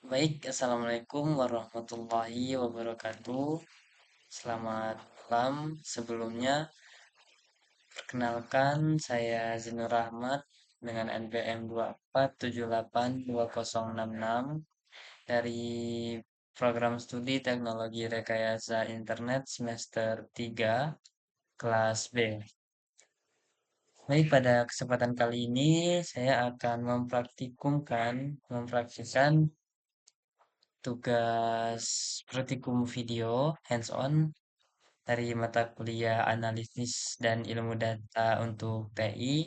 Baik, Assalamualaikum warahmatullahi wabarakatuh. Selamat malam. Sebelumnya, perkenalkan saya Zinur Rahmat dengan NPM 247820066 dari Program Studi Teknologi Rekayasa Internet semester 3 kelas B. Baik, pada kesempatan kali ini saya akan mempraktikkan tugas praktikum video hands-on dari mata kuliah analisis dan ilmu data untuk TI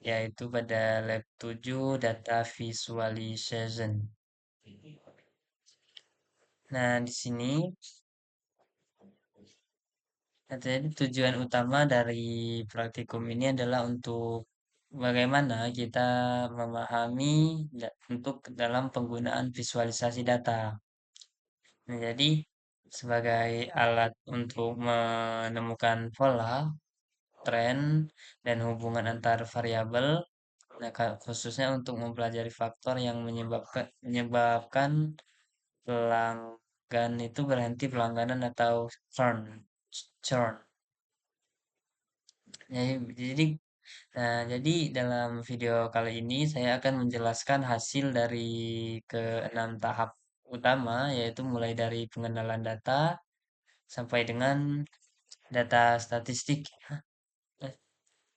yaitu pada lab 7 data visualization. Nah, di sini jadi tujuan utama dari praktikum ini adalah untuk bagaimana kita memahami untuk dalam penggunaan visualisasi data. Nah, jadi sebagai alat untuk menemukan pola, tren, dan hubungan antar variabel. Nah, khususnya untuk mempelajari faktor yang menyebabkan pelanggan itu berhenti pelangganan atau churn. Churn. Jadi, jadi dalam video kali ini saya akan menjelaskan hasil dari keenam tahap utama, yaitu mulai dari pengenalan data sampai dengan data statistik. Eh,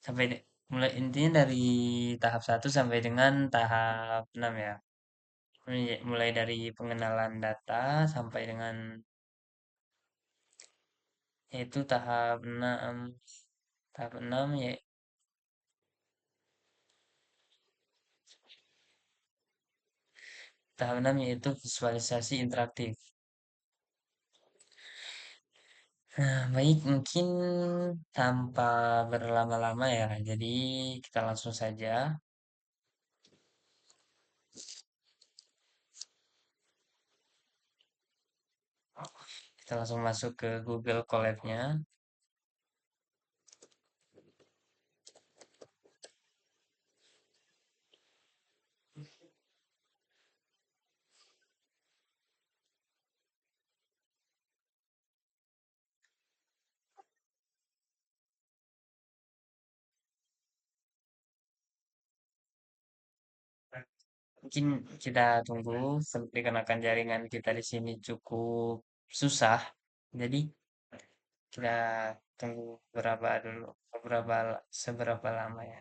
sampai mulai intinya dari tahap 1 sampai dengan tahap 6 ya. Mulai dari pengenalan data sampai dengan yaitu tahap 6 ya, tahap 6 yaitu visualisasi interaktif. Nah, baik, mungkin tanpa berlama-lama ya. Jadi kita langsung saja. Kita langsung masuk ke Google Colab-nya. Mungkin kita tunggu dikarenakan jaringan kita di sini cukup susah. Jadi kita tunggu seberapa lama ya.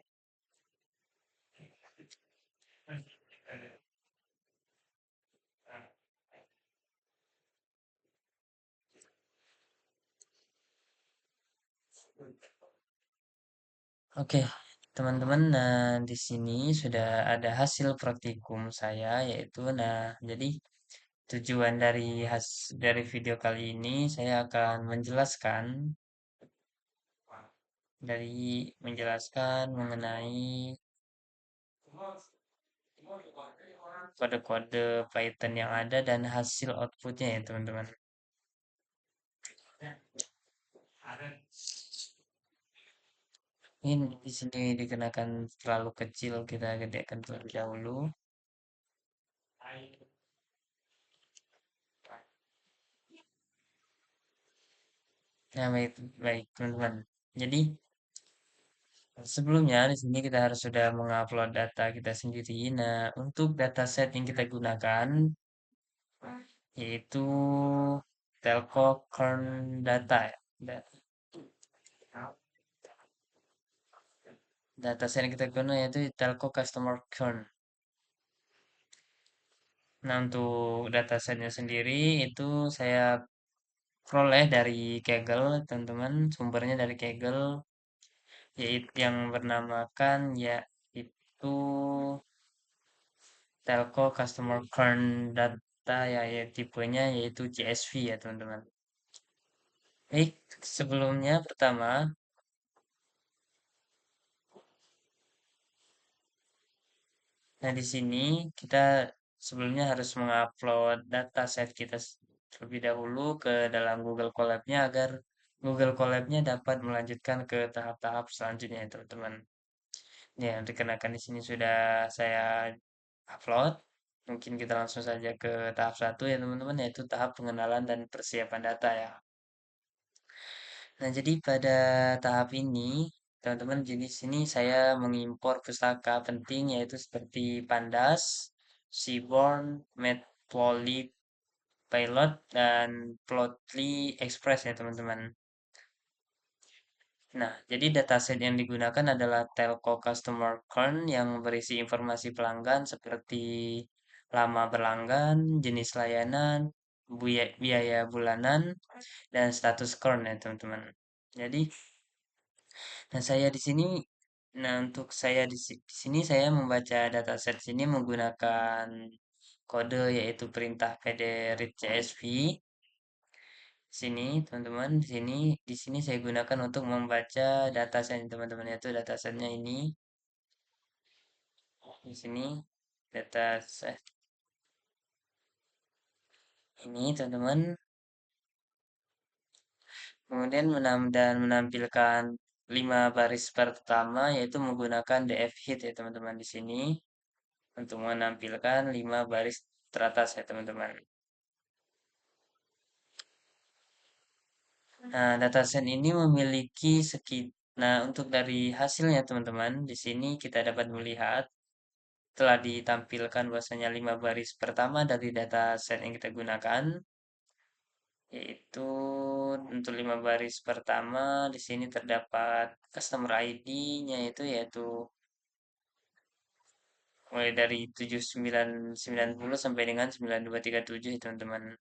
Oke, teman-teman, nah di sini sudah ada hasil praktikum saya yaitu jadi tujuan dari video kali ini saya akan menjelaskan mengenai kode-kode Python yang ada dan hasil outputnya ya teman-teman. Ini di sini dikenakan terlalu kecil, kita gedekan terlebih dahulu. Nah, baik, baik teman-teman. Jadi sebelumnya di sini kita harus sudah mengupload data kita sendiri. Nah, untuk dataset yang kita gunakan yaitu telco kern data ya. Dataset yang kita gunakan yaitu telco customer kern. Nah, untuk datasetnya sendiri itu saya peroleh dari Kaggle, teman-teman. Sumbernya dari Kaggle, yaitu yang bernamakan yaitu Telco Customer Current Data ya tipenya yaitu CSV ya teman-teman. Baik, sebelumnya pertama, nah di sini kita sebelumnya harus mengupload dataset kita terlebih dahulu ke dalam Google Colab-nya agar Google Colab-nya dapat melanjutkan ke tahap-tahap selanjutnya ya teman-teman. Ya, dikenakan di sini sudah saya upload. Mungkin kita langsung saja ke tahap satu ya teman-teman, yaitu tahap pengenalan dan persiapan data ya. Nah, jadi pada tahap ini, teman-teman, jadi sini saya mengimpor pustaka penting yaitu seperti Pandas, Seaborn, Matplotlib Pilot, dan Plotly Express ya teman-teman. Nah, jadi dataset yang digunakan adalah Telco Customer Count yang berisi informasi pelanggan seperti lama berlanggan, jenis layanan, biaya bulanan, dan status current ya teman-teman. Jadi, nah saya di sini, nah untuk saya di sini saya membaca dataset sini menggunakan kode yaitu perintah pd read csv. Sini teman-teman, di sini saya gunakan untuk membaca dataset teman-teman, yaitu datasetnya ini di sini dataset ini teman-teman, kemudian menampilkan 5 baris pertama yaitu menggunakan df hit ya teman-teman di sini untuk menampilkan 5 baris teratas ya teman-teman. Nah, dataset ini memiliki nah untuk dari hasilnya teman-teman, di sini kita dapat melihat telah ditampilkan bahwasanya 5 baris pertama dari dataset yang kita gunakan, yaitu untuk 5 baris pertama di sini terdapat customer ID-nya yaitu mulai dari 7990 sampai dengan 9237 ya teman-teman.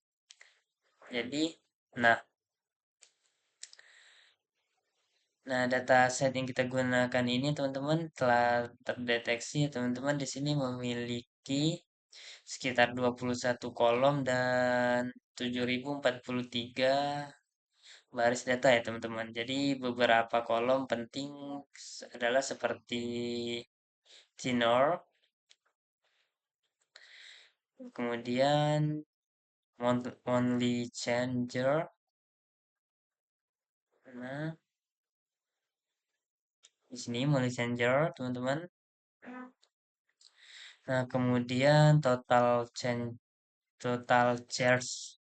Jadi, nah, nah dataset yang kita gunakan ini teman-teman telah terdeteksi ya teman-teman, di sini memiliki sekitar 21 kolom dan 7043 baris data ya teman-teman. Jadi beberapa kolom penting adalah seperti tenor, kemudian monthly changer. Nah, di sini monthly changer teman-teman. Nah, kemudian total charge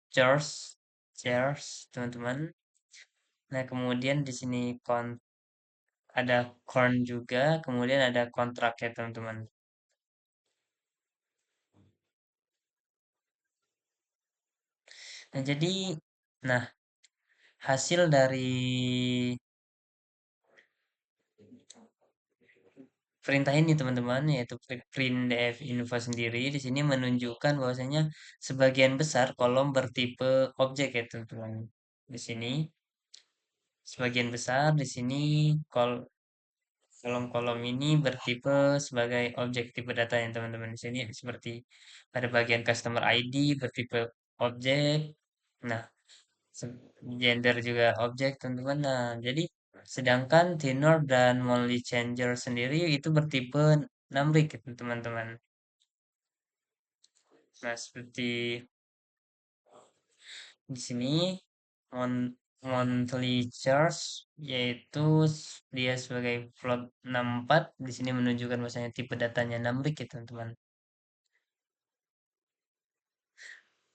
charge charge teman-teman. Nah, kemudian di sini ada corn juga, kemudian ada kontrak ya teman-teman. Nah, jadi, nah, hasil dari perintah ini teman-teman, yaitu printf info sendiri, di sini menunjukkan bahwasanya sebagian besar kolom bertipe objek ya teman-teman. Di sini, sebagian besar di sini kolom-kolom ini bertipe sebagai objek tipe data yang teman-teman. Di sini seperti pada bagian customer ID bertipe objek. Nah, gender juga objek teman-teman. Nah, jadi sedangkan tenor dan monthly changer sendiri itu bertipe numbrik gitu teman-teman. Nah, seperti di sini monthly charge yaitu dia sebagai float 64 di sini menunjukkan bahwasanya tipe datanya numbrik ya teman-teman.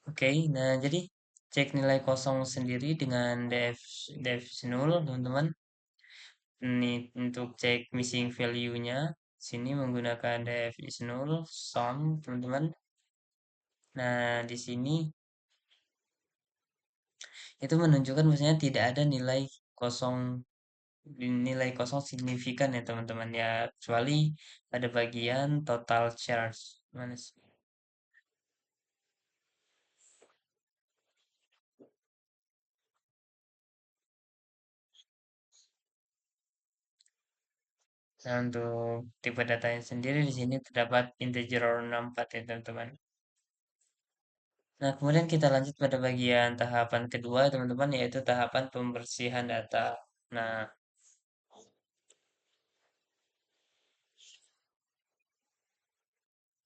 Oke, nah jadi cek nilai kosong sendiri dengan def null teman-teman. Ini untuk cek missing value-nya. Sini menggunakan def is null sum teman-teman. Nah, di sini itu menunjukkan maksudnya tidak ada kosong nilai kosong signifikan ya teman-teman ya, kecuali pada bagian total charge. Mana sih? Nah, untuk tipe datanya sendiri di sini terdapat integer 64 ya teman-teman. Nah, kemudian kita lanjut pada bagian tahapan kedua teman-teman, yaitu tahapan pembersihan data. Nah,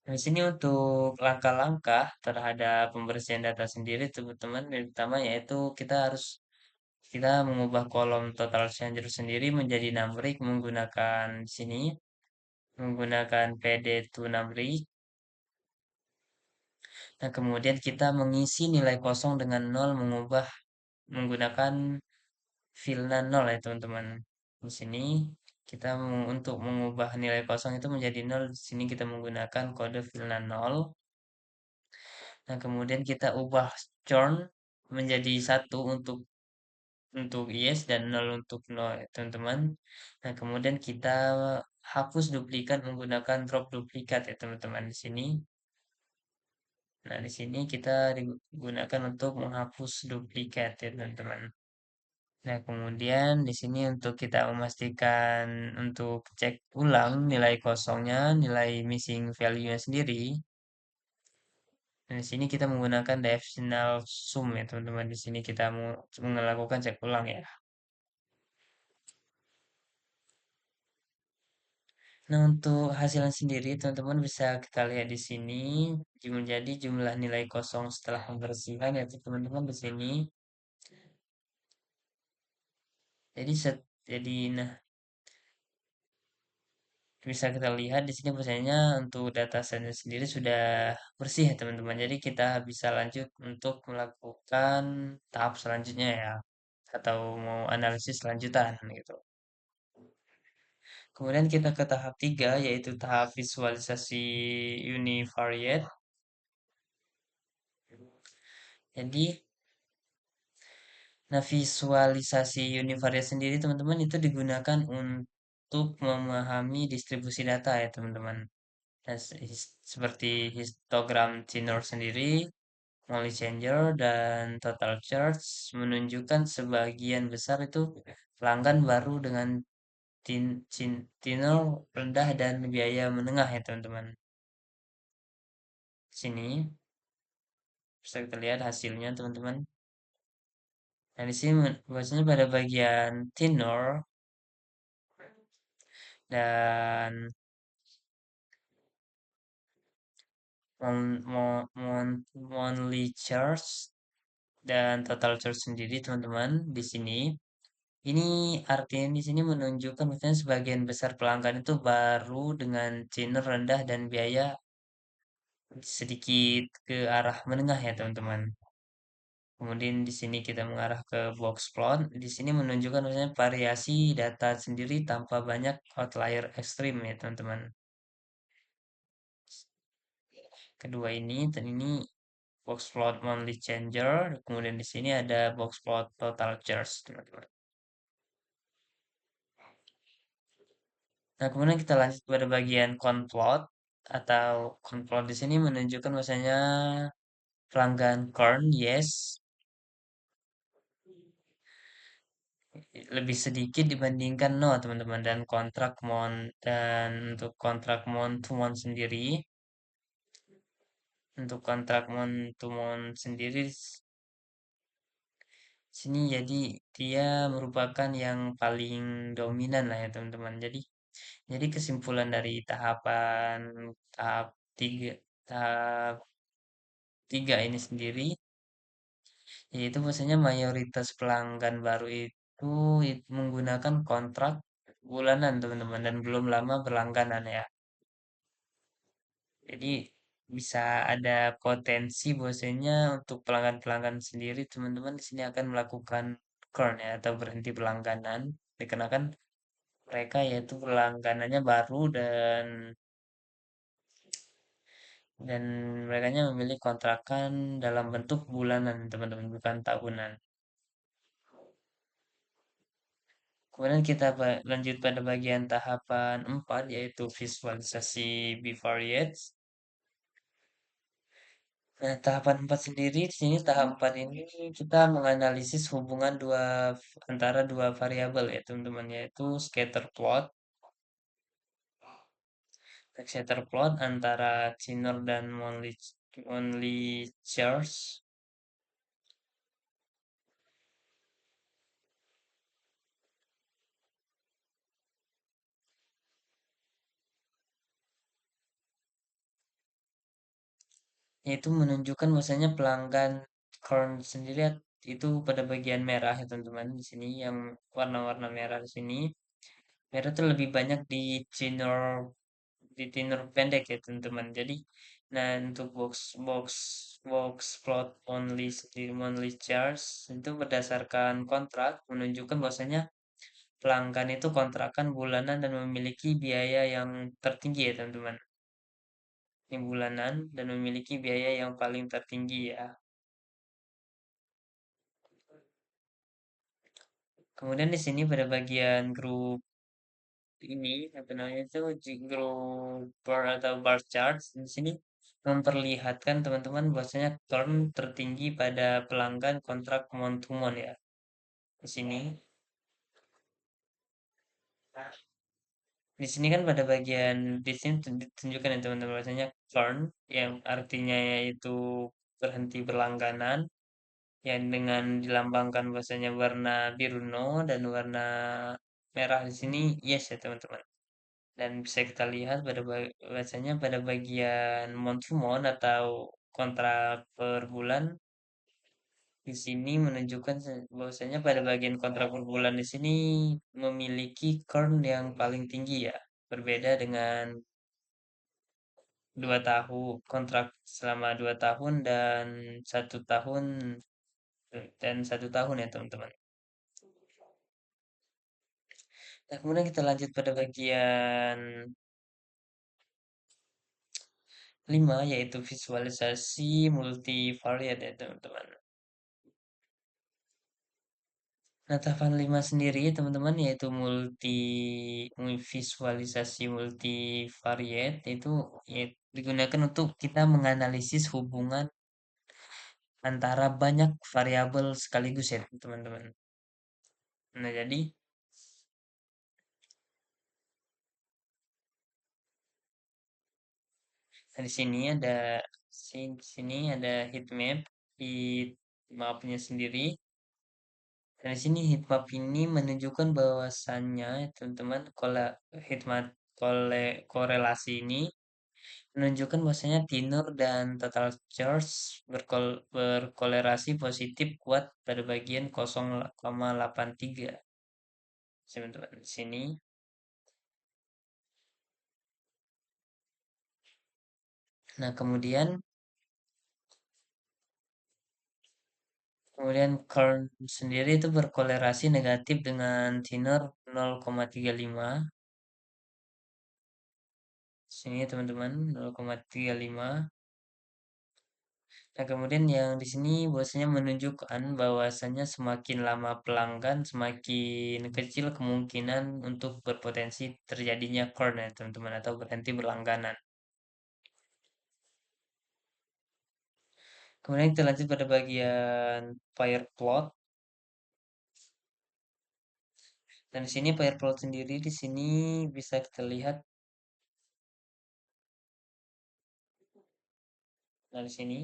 di sini untuk langkah-langkah terhadap pembersihan data sendiri teman-teman, yang pertama yaitu kita mengubah kolom total changer sendiri menjadi numbrik menggunakan di sini menggunakan pd to numbrik. Nah, kemudian kita mengisi nilai kosong dengan nol menggunakan filna nol ya teman-teman. Di sini kita untuk mengubah nilai kosong itu menjadi nol, di sini kita menggunakan kode filna nol. Nah, kemudian kita ubah churn menjadi satu untuk yes dan nol untuk no ya teman-teman. Nah, kemudian kita hapus duplikat menggunakan drop duplikat ya teman-teman di sini. Nah, di sini kita digunakan untuk menghapus duplikat ya teman-teman. Nah, kemudian di sini untuk kita memastikan untuk cek ulang nilai kosongnya, nilai missing value-nya sendiri. Nah, di sini kita menggunakan dimensional sum ya teman-teman. Di sini kita mau melakukan cek ulang ya. Nah, untuk hasilnya sendiri teman-teman bisa kita lihat di sini menjadi jumlah nilai kosong setelah pembersihan yaitu teman-teman di sini. Jadi nah bisa kita lihat di sini bahwasanya untuk data setnya sendiri sudah bersih ya teman-teman. Jadi kita bisa lanjut untuk melakukan tahap selanjutnya ya atau mau analisis lanjutan gitu. Kemudian kita ke tahap 3 yaitu tahap visualisasi univariate. Jadi nah visualisasi univariate sendiri teman-teman itu digunakan untuk memahami distribusi data ya teman-teman. Nah, seperti histogram tenor sendiri, Molly Changer dan Total Charge menunjukkan sebagian besar itu pelanggan baru dengan tenor rendah dan biaya menengah ya teman-teman. Sini bisa kita lihat hasilnya teman-teman. Nah di sini bahwasanya pada bagian tenor dan monthly charge dan total charge sendiri teman-teman di sini. Ini artinya di sini menunjukkan misalnya sebagian besar pelanggan itu baru dengan churn rendah dan biaya sedikit ke arah menengah ya teman-teman. Kemudian di sini kita mengarah ke box plot. Di sini menunjukkan misalnya variasi data sendiri tanpa banyak outlier ekstrim ya teman-teman. Kedua ini dan ini box plot monthly changer. Kemudian di sini ada box plot total charge teman-teman. Nah, kemudian kita lanjut pada bagian conplot atau conplot di sini menunjukkan bahwasanya pelanggan corn yes lebih sedikit dibandingkan no teman-teman dan untuk kontrak mon to mon sendiri untuk kontrak mon to mon sendiri sini jadi dia merupakan yang paling dominan lah ya teman-teman. Jadi kesimpulan dari tahap tiga tahap tiga ini sendiri yaitu biasanya mayoritas pelanggan baru itu menggunakan kontrak bulanan teman-teman dan belum lama berlangganan ya. Jadi bisa ada potensi bahwasanya untuk pelanggan-pelanggan sendiri teman-teman di sini akan melakukan churn ya atau berhenti berlangganan dikarenakan mereka yaitu berlangganannya baru dan mereka memilih kontrakan dalam bentuk bulanan teman-teman bukan tahunan. Kemudian kita lanjut pada bagian tahapan 4 yaitu visualisasi bivariates. Nah, tahapan 4 sendiri di sini tahap 4 ini kita menganalisis hubungan antara dua variabel ya teman-teman yaitu scatter plot antara Chinor dan Monthly Charge. Yaitu menunjukkan bahwasanya pelanggan current sendiri itu pada bagian merah ya teman-teman di sini yang warna-warna merah di sini merah itu lebih banyak di channel di tenor pendek ya teman-teman. Jadi, nah untuk box box box plot monthly charge itu berdasarkan kontrak menunjukkan bahwasanya pelanggan itu kontrakan bulanan dan memiliki biaya yang tertinggi ya teman-teman. Ini bulanan dan memiliki biaya yang paling tertinggi ya. Kemudian di sini pada bagian grup ini apa namanya itu grup bar atau bar chart di sini memperlihatkan teman-teman bahwasanya turn tertinggi pada pelanggan kontrak month to month ya. Di sini di sini kan pada bagian di sini ditunjukkan ya teman-teman bahwasanya turn yang artinya yaitu berhenti berlangganan yang dengan dilambangkan bahwasanya warna biru no dan warna merah di sini yes ya teman-teman. Dan bisa kita lihat pada bahwasanya pada bagian month to month atau kontrak per bulan di sini menunjukkan bahwasanya pada bagian kontrak per bulan di sini memiliki current yang paling tinggi ya. Berbeda dengan 2 tahun kontrak selama 2 tahun dan 1 tahun dan 1 tahun ya teman-teman. Nah, kemudian kita lanjut pada bagian 5 yaitu visualisasi multivariate ya teman-teman. Nah, tahapan 5 sendiri teman-teman yaitu visualisasi multivariate itu digunakan untuk kita menganalisis hubungan antara banyak variabel sekaligus ya teman-teman. Nah, jadi di sini ada sini ada heat map, heat mapnya sendiri. Dan di sini heat map ini menunjukkan bahwasannya teman-teman korelasi ini menunjukkan bahwasanya tenor dan total charge berkolerasi positif kuat pada bagian 0,83 teman-teman di sini. Nah, kemudian current sendiri itu berkolerasi negatif dengan tenor 0,35 sini teman-teman 0,35. Nah, kemudian yang di sini bahwasanya menunjukkan bahwasanya semakin lama pelanggan, semakin kecil kemungkinan untuk berpotensi terjadinya churn ya, teman-teman, atau berhenti berlangganan. Kemudian kita lanjut pada bagian fire plot. Dan di sini fire plot sendiri di sini bisa kita lihat. Nah, di sini.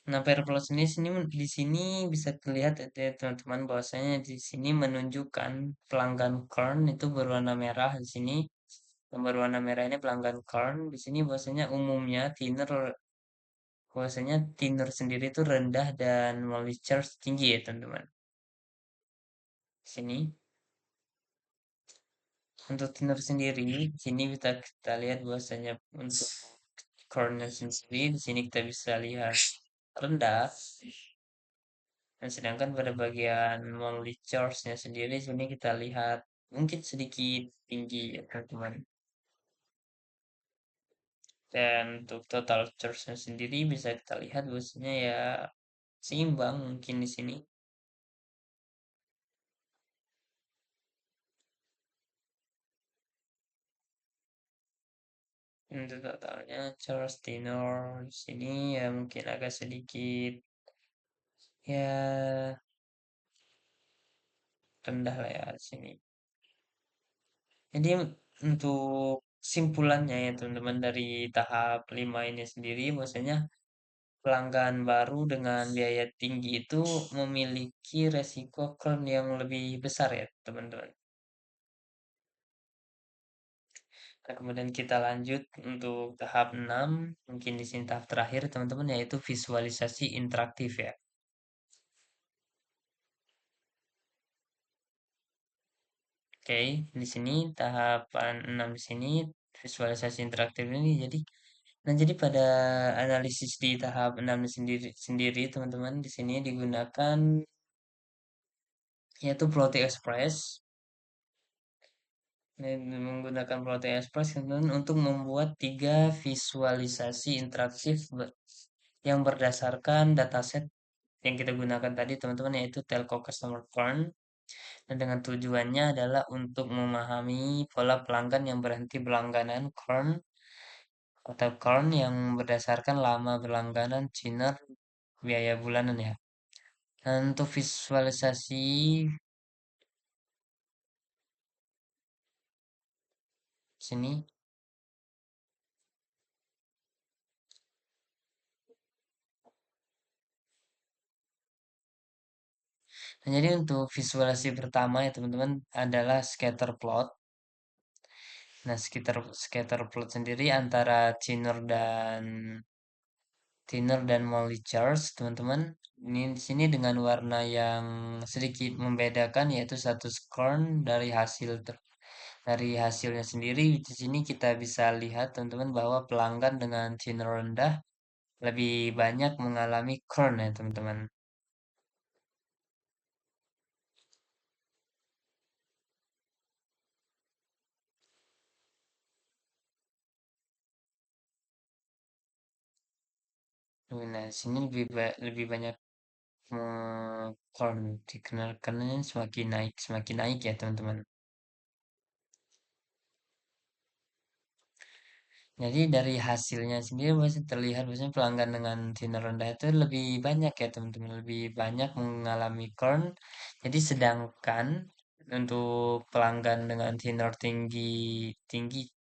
Nah, fire plot sini di sini bisa terlihat ya teman-teman bahwasanya di sini menunjukkan pelanggan Kern itu berwarna merah di sini. Yang berwarna merah ini pelanggan Kern. Di sini bahwasanya thinner sendiri itu rendah dan melalui charge tinggi ya teman-teman. Di sini untuk thinner sendiri, di sini kita lihat bahwasanya untuk Kernnya sendiri di sini kita bisa lihat rendah. Dan sedangkan pada bagian monthly charge-nya sendiri sini kita lihat mungkin sedikit tinggi ya teman-teman. Dan untuk total charge-nya sendiri bisa kita lihat bahwasanya ya seimbang mungkin di sini. Untuk totalnya charge tenor di sini ya mungkin agak sedikit ya rendah lah ya di sini. Jadi untuk simpulannya ya teman-teman dari tahap 5 ini sendiri bahwasanya pelanggan baru dengan biaya tinggi itu memiliki resiko claim yang lebih besar ya teman-teman. Nah, kemudian kita lanjut untuk tahap 6, mungkin di sini tahap terakhir teman-teman yaitu visualisasi interaktif ya. Oke, di sini tahapan 6 di sini visualisasi interaktif ini jadi pada analisis di tahap 6 sendiri sendiri teman-teman di sini digunakan yaitu Plotly Express. Menggunakan Plotly Express teman-teman untuk membuat tiga visualisasi interaktif yang berdasarkan dataset yang kita gunakan tadi teman-teman yaitu Telco Customer Churn. Dan dengan tujuannya adalah untuk memahami pola pelanggan yang berhenti berlangganan churn atau churn yang berdasarkan lama berlangganan churn biaya bulanan ya. Dan untuk visualisasi sini, nah, jadi untuk visualisasi pertama ya teman-teman adalah scatter plot. Nah, scatter plot sendiri antara thinner dan molly charts, teman-teman. Ini di sini dengan warna yang sedikit membedakan yaitu satu scorn dari hasilnya sendiri. Di sini kita bisa lihat teman-teman bahwa pelanggan dengan thinner rendah lebih banyak mengalami churn ya teman-teman. Nah, di sini lebih banyak churn dikarenakan semakin naik ya teman-teman. Jadi dari hasilnya sendiri masih terlihat bahwasanya pelanggan dengan tiner rendah itu lebih banyak ya teman-teman, lebih banyak mengalami churn. Jadi sedangkan untuk pelanggan dengan tiner tinggi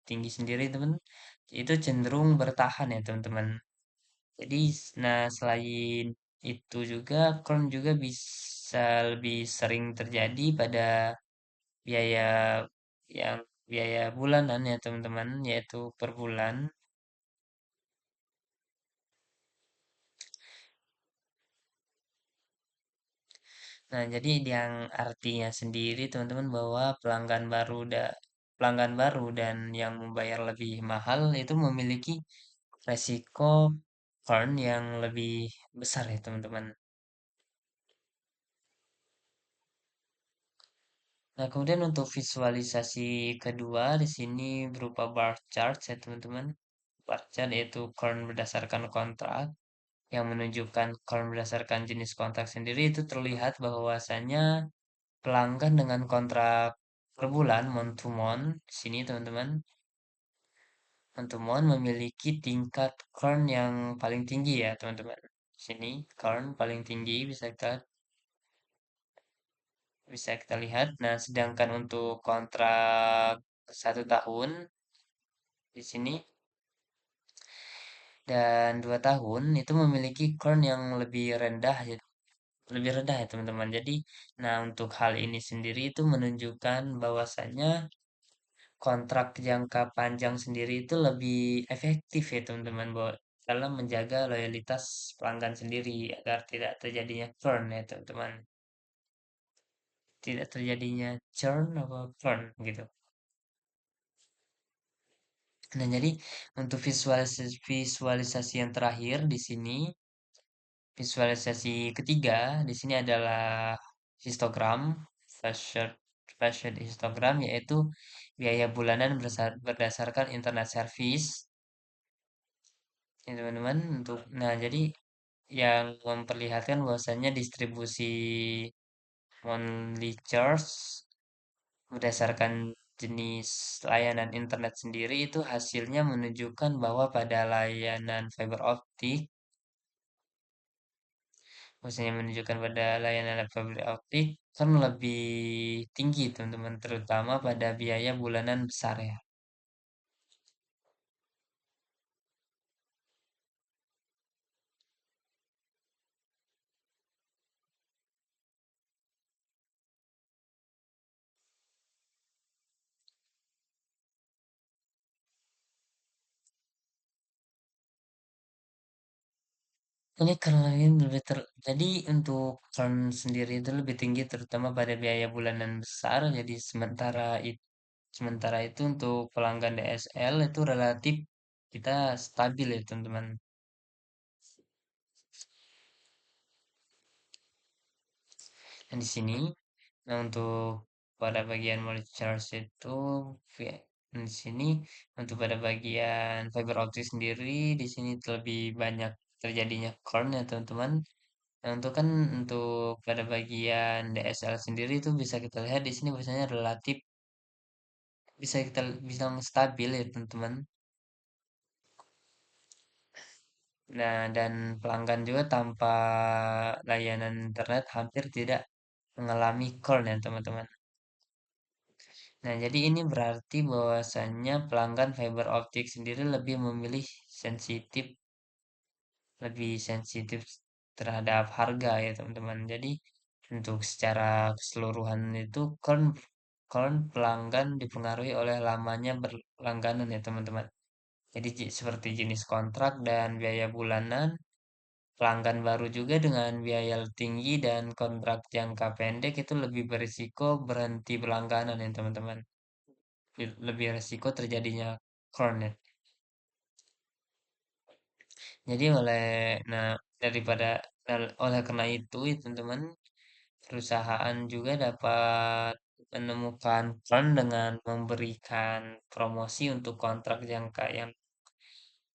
tinggi sendiri teman itu cenderung bertahan ya teman-teman. Jadi nah selain itu juga churn juga bisa lebih sering terjadi pada biaya yang biaya bulanan ya teman-teman, yaitu per bulan. Nah, jadi yang artinya sendiri teman-teman bahwa pelanggan baru dan yang membayar lebih mahal itu memiliki resiko burn yang lebih besar ya teman-teman. Nah, kemudian untuk visualisasi kedua di sini berupa bar chart ya teman-teman. Bar chart yaitu current berdasarkan kontrak yang menunjukkan current berdasarkan jenis kontrak sendiri itu terlihat bahwasannya pelanggan dengan kontrak per bulan month to month di sini teman-teman month to month memiliki tingkat churn yang paling tinggi ya teman-teman. Di sini churn paling tinggi bisa kita lihat. Nah, sedangkan untuk kontrak 1 tahun di sini dan 2 tahun itu memiliki churn yang lebih rendah ya teman-teman. Jadi, nah untuk hal ini sendiri itu menunjukkan bahwasannya kontrak jangka panjang sendiri itu lebih efektif ya teman-teman dalam menjaga loyalitas pelanggan sendiri agar tidak terjadinya churn ya teman-teman. Tidak terjadinya churn atau churn gitu. Nah, jadi untuk visualisasi yang terakhir di sini, visualisasi ketiga di sini adalah histogram, flash flash histogram yaitu biaya bulanan berdasarkan internet service. Ya, teman-teman untuk nah jadi yang memperlihatkan bahwasannya distribusi monthly charge berdasarkan jenis layanan internet sendiri itu hasilnya menunjukkan bahwa pada layanan fiber optik maksudnya menunjukkan pada layanan fiber optik kan lebih tinggi teman-teman terutama pada biaya bulanan besar ya. Ini karena ini lebih jadi untuk Kern sendiri itu lebih tinggi terutama pada biaya bulanan besar. Jadi sementara itu untuk pelanggan DSL itu relatif kita stabil ya teman-teman. Dan di sini, nah untuk pada bagian multi charge itu di sini untuk pada bagian fiber optic sendiri di sini lebih banyak terjadinya Kern ya teman-teman. Nah, untuk kan untuk pada bagian DSL sendiri itu bisa kita lihat di sini biasanya relatif bisa kita bilang stabil ya teman-teman. Nah, dan pelanggan juga tanpa layanan internet hampir tidak mengalami call ya teman-teman. Nah, jadi ini berarti bahwasannya pelanggan fiber optik sendiri sensitif, lebih sensitif terhadap harga ya teman-teman. Jadi untuk secara keseluruhan itu kon pelanggan dipengaruhi oleh lamanya berlangganan ya teman-teman. Jadi seperti jenis kontrak dan biaya bulanan, pelanggan baru juga dengan biaya tinggi dan kontrak jangka pendek itu lebih berisiko berhenti berlangganan ya teman-teman. Lebih risiko terjadinya cornet. Jadi nah daripada oleh karena itu ya teman-teman, perusahaan juga dapat menemukan plan dengan memberikan promosi untuk kontrak jangka yang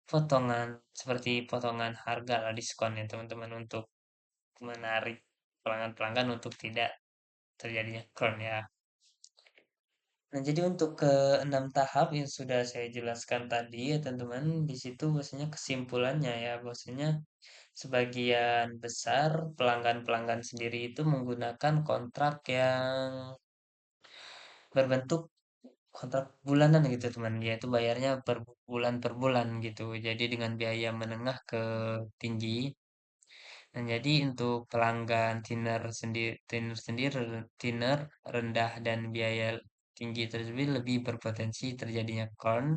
potongan seperti potongan harga lah diskon ya teman-teman untuk menarik pelanggan-pelanggan untuk tidak terjadinya churn ya. Nah, jadi untuk ke 6 tahap yang sudah saya jelaskan tadi ya teman-teman, di situ bahwasanya kesimpulannya ya, bahwasanya sebagian besar pelanggan-pelanggan sendiri itu menggunakan kontrak yang berbentuk kontrak bulanan gitu teman, yaitu bayarnya per bulan gitu. Jadi dengan biaya menengah ke tinggi. Nah, jadi untuk pelanggan thinner rendah dan biaya tinggi tersebut lebih berpotensi terjadinya corn.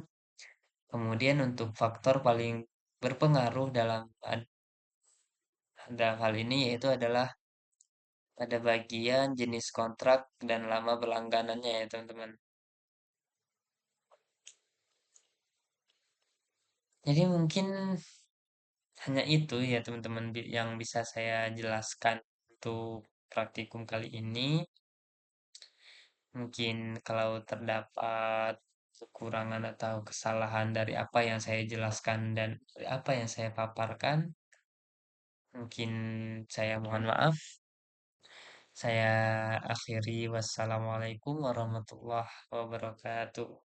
Kemudian untuk faktor paling berpengaruh dalam hal ini yaitu adalah pada bagian jenis kontrak dan lama berlangganannya ya teman-teman. Jadi mungkin hanya itu ya teman-teman yang bisa saya jelaskan untuk praktikum kali ini. Mungkin kalau terdapat kekurangan atau kesalahan dari apa yang saya jelaskan dan dari apa yang saya paparkan, mungkin saya mohon maaf. Saya akhiri wassalamualaikum warahmatullahi wabarakatuh.